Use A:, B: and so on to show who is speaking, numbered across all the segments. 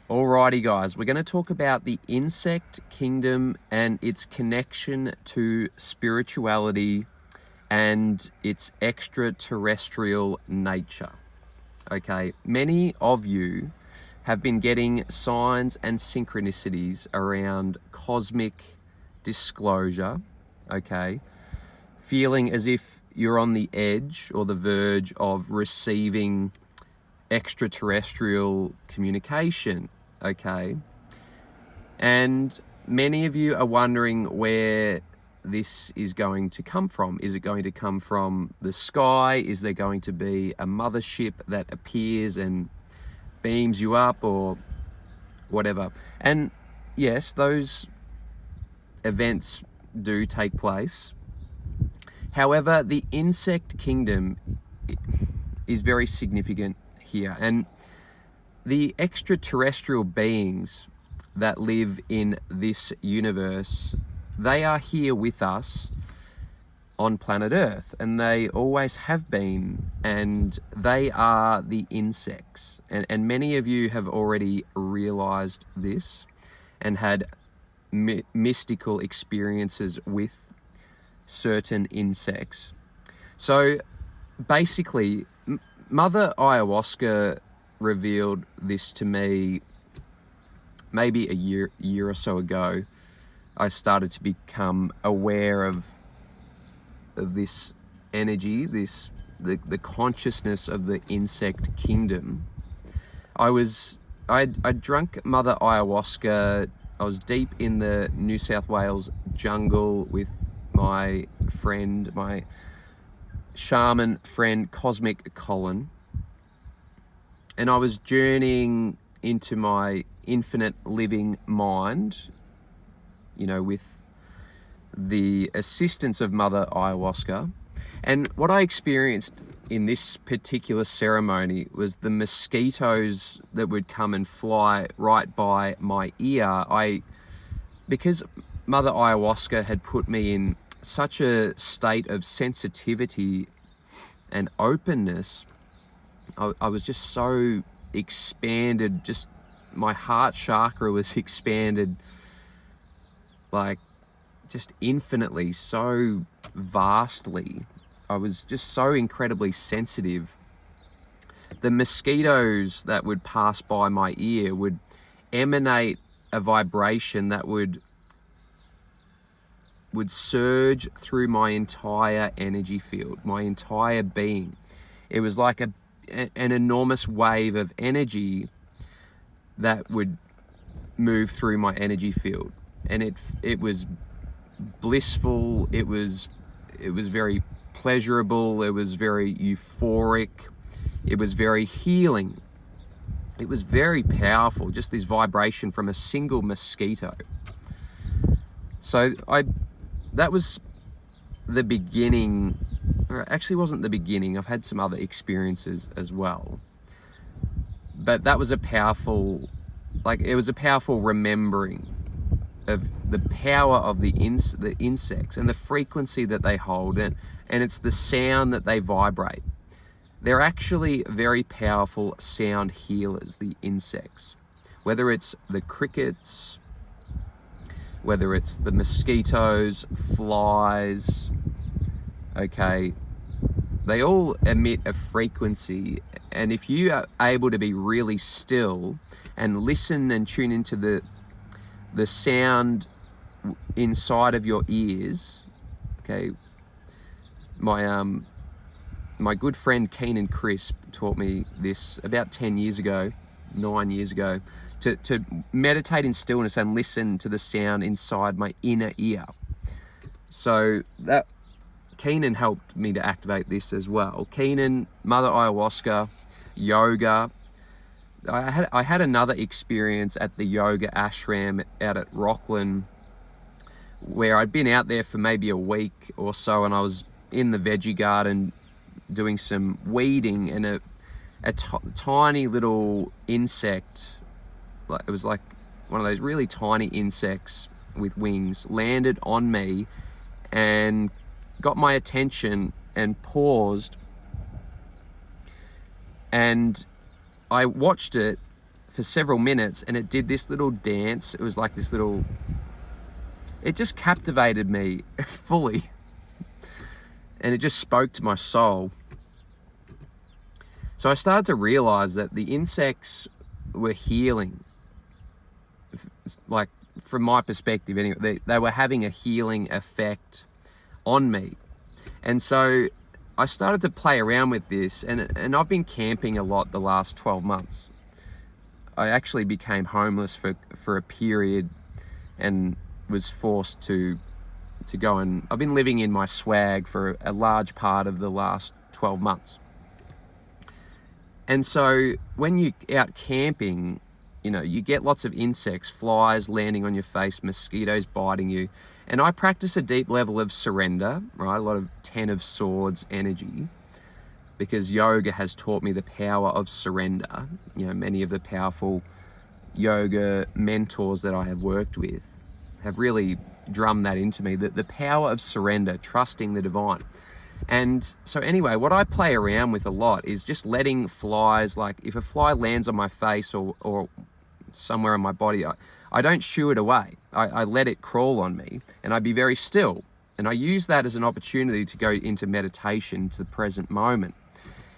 A: Alrighty guys, we're going to talk about the insect kingdom and its connection to spirituality and its extraterrestrial nature. Okay, many of you have been getting signs and synchronicities around cosmic disclosure, okay, feeling as if you're on the edge or the verge of receiving extraterrestrial communication, okay? And many of you are wondering where this is going to come from. Is it going to come from the sky? Is there going to be a mothership that appears and beams you up or whatever? And yes, those events do take place. However, the insect kingdom is very significant here, and the extraterrestrial beings that live in this universe, they are here with us on planet Earth, and they always have been, and they are the insects. And many of you have already realized this and had mystical experiences with certain insects. So basically, Mother Ayahuasca revealed this to me maybe a year or so ago. I started to become aware of this energy, the consciousness of the insect kingdom. I drank Mother Ayahuasca. I was deep in the New South Wales jungle with my friend, my shaman friend, Cosmic Colin. And I was journeying into my infinite living mind, with the assistance of Mother Ayahuasca. And what I experienced in this particular ceremony was the mosquitoes that would come and fly right by my ear. Because Mother Ayahuasca had put me in such a state of sensitivity and openness, I was just so expanded, just my heart chakra was expanded like just infinitely, so vastly. I was just so incredibly sensitive. The mosquitoes that would pass by my ear would emanate a vibration that would surge through my entire energy field, my entire being. It was like an enormous wave of energy that would move through my energy field, and it was blissful. It was very pleasurable. It was very euphoric. It was very healing. It was very powerful, just this vibration from a single mosquito. So that was the beginning, or actually wasn't the beginning. I've had some other experiences as well, but that was a powerful remembering of the power of the insects and the frequency that they hold, and it's the sound that they vibrate. They're actually very powerful sound healers, the insects. Whether it's the crickets, whether it's the mosquitoes, flies, okay, they all emit a frequency. And if you are able to be really still and listen and tune into the sound inside of your ears, okay, my good friend Keenan Crisp taught me this about 9 years ago, to meditate in stillness and listen to the sound inside my inner ear. So that Keenan helped me to activate this as well. Keenan, Mother Ayahuasca, yoga. I had another experience at the yoga ashram out at Rockland, where I'd been out there for maybe a week or so, and I was in the veggie garden doing some weeding, and a tiny little insect, it was like one of those really tiny insects with wings, landed on me and got my attention and paused, and I watched it for several minutes, and it did this little dance. It was like this little, it just captivated me fully. And it just spoke to my soul. So I started to realize that the insects were healing. Like, from my perspective anyway, they were having a healing effect on me. And so I started to play around with this, and I've been camping a lot the last 12 months. I actually became homeless for a period and was forced to go, and I've been living in my swag for a large part of the last 12 months. And so when you're out camping, you know, you get lots of insects, flies landing on your face, mosquitoes biting you. And I practice a deep level of surrender, right? A lot of 10 of Swords energy, because yoga has taught me the power of surrender. You know, many of the powerful yoga mentors that I have worked with have really drummed that into me, that the power of surrender, trusting the divine. And so anyway, what I play around with a lot is just letting flies, like if a fly lands on my face or somewhere on my body, I don't shoo it away. I let it crawl on me, and I be very still. And I use that as an opportunity to go into meditation, to the present moment.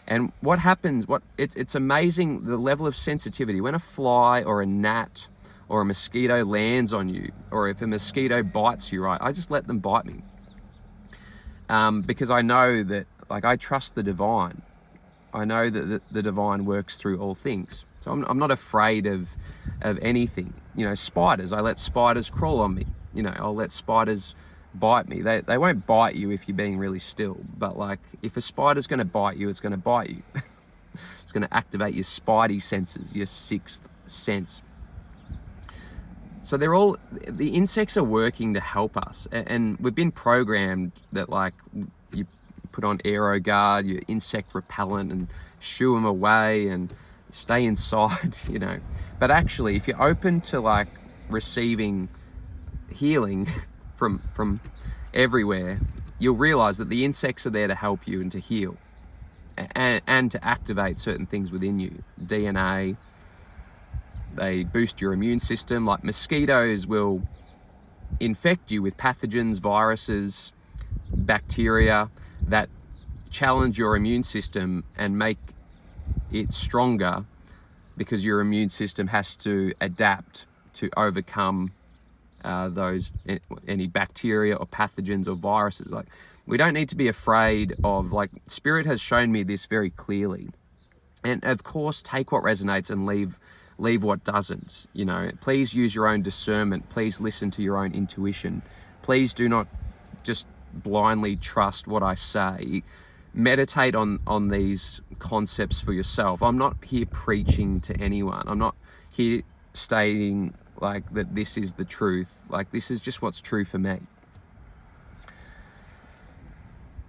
A: And what happens, it's amazing the level of sensitivity. When a fly or a gnat or a mosquito lands on you, or if a mosquito bites you, right, I just let them bite me. Because I know that, like, I trust the divine. I know that the divine works through all things. So I'm not afraid of anything. You know, spiders, I let spiders crawl on me. You know, I'll let spiders bite me. They won't bite you if you're being really still. But like, if a spider's gonna bite you, it's gonna bite you. It's gonna activate your spidey senses, your sixth sense. So the insects are working to help us, and we've been programmed that, like, you put on AeroGuard, your insect repellent, and shoo them away and stay inside, you know. But actually, if you're open to, like, receiving healing from everywhere, you'll realize that the insects are there to help you and to heal, and to activate certain things within you. DNA. They boost your immune system. Like, mosquitoes will infect you with pathogens, viruses, bacteria that challenge your immune system and make it stronger, because your immune system has to adapt to overcome any bacteria or pathogens or viruses. Like, we don't need to be afraid of, like, Spirit has shown me this very clearly. And of course, take what resonates and leave what doesn't. You know, please use your own discernment. Please listen to your own intuition. Please do not just blindly trust what I say. Meditate on these concepts for yourself. I'm not here preaching to anyone. I'm not here stating, like, that this is the truth. Like, this is just what's true for me.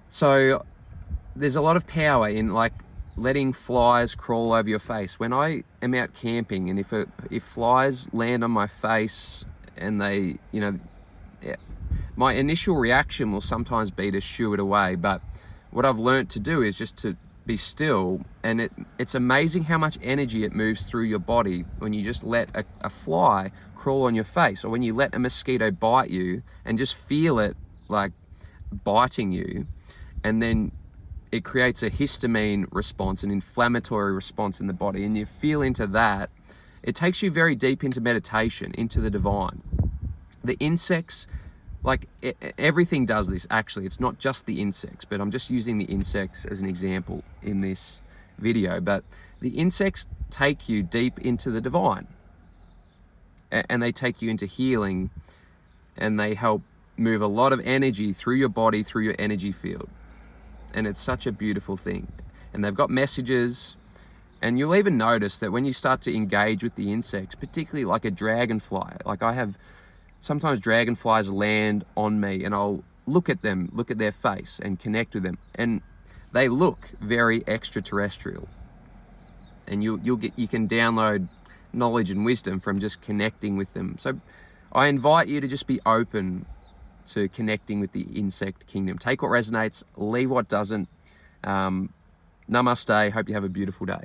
A: So there's a lot of power in, like, letting flies crawl over your face. When I am out camping, and if flies land on my face and they, you know, yeah, my initial reaction will sometimes be to shoo it away. But what I've learned to do is just to be still, and it's amazing how much energy it moves through your body when you just let a fly crawl on your face, or when you let a mosquito bite you and just feel it, like, biting you, and then it creates a histamine response, an inflammatory response in the body, and you feel into that. It takes you very deep into meditation, into the divine. The insects, like, everything does this, actually. It's not just the insects, but I'm just using the insects as an example in this video. But the insects take you deep into the divine, and they take you into healing, and they help move a lot of energy through your body, through your energy field. And it's such a beautiful thing. And they've got messages, and you'll even notice that when you start to engage with the insects, particularly like a dragonfly, like, I have sometimes dragonflies land on me, and I'll look at them, look at their face, and connect with them, and they look very extraterrestrial. And you can download knowledge and wisdom from just connecting with them. So I invite you to just be open to connecting with the insect kingdom. Take what resonates, leave what doesn't. Namaste. Hope you have a beautiful day.